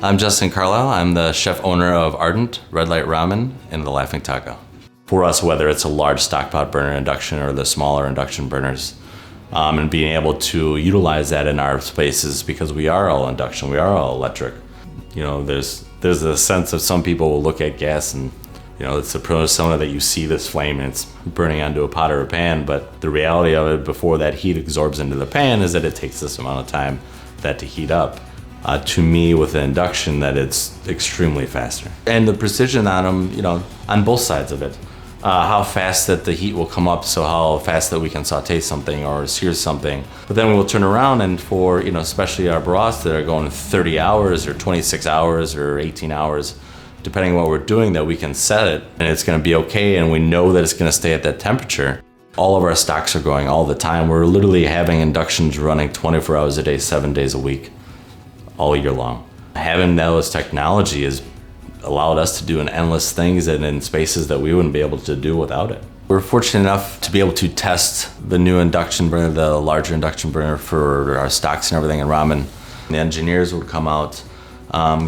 I'm Justin Carlisle. I'm the chef owner of Ardent Red Light Ramen in the Laughing Taco. For us, whether it's a large stockpot burner induction or the smaller induction burners, and being able to utilize that in our spaces, because we are all induction, we are all electric. You know, there's a sense of some people will look at gas and, you know, it's a persona that you see this flame and it's burning onto a pot or a pan, but the reality of it before that heat absorbs into the pan is that it takes this amount of time for that to heat up. To me, with an induction, that it's extremely faster. And the precision on them, you know, on both sides of it. How fast that the heat will come up, so how fast that we can saute something or sear something. But then we will turn around and for, you know, especially our broths that are going 30 hours or 26 hours or 18 hours, depending on what we're doing, that we can set it and it's gonna be okay and we know that it's gonna stay at that temperature. All of our stocks are going all the time. We're literally having inductions running 24 hours a day, 7 days a week, all year long. Having those technology has allowed us to do an endless things and in spaces that we wouldn't be able to do without it. We're fortunate enough to be able to test the new induction burner, the larger induction burner for our stocks and everything in ramen. The engineers would come out,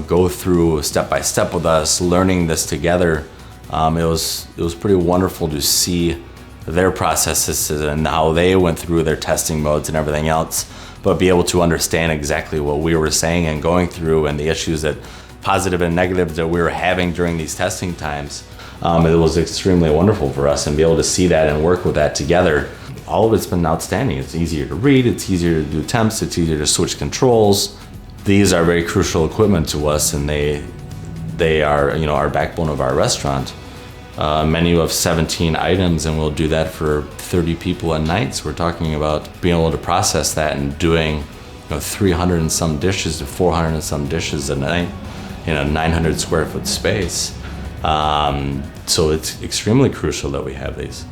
go through step by step with us, learning this together. It was pretty wonderful to see their processes and how they went through their testing modes and everything else, but be able to understand exactly what we were saying and going through and the issues that positive and negative that we were having during these testing times. It was extremely wonderful for us and be able to see that and work with that together. All of it's been outstanding. It's easier to read, it's easier to do temps, it's easier to switch controls. These are very crucial equipment to us and they are, you know, our backbone of our restaurant. Menu of 17 items and we'll do that for 30 people a night. So we're talking about being able to process that and doing, you know, 300 and some dishes to 400 and some dishes a night in a 900 square foot space. So it's extremely crucial that we have these.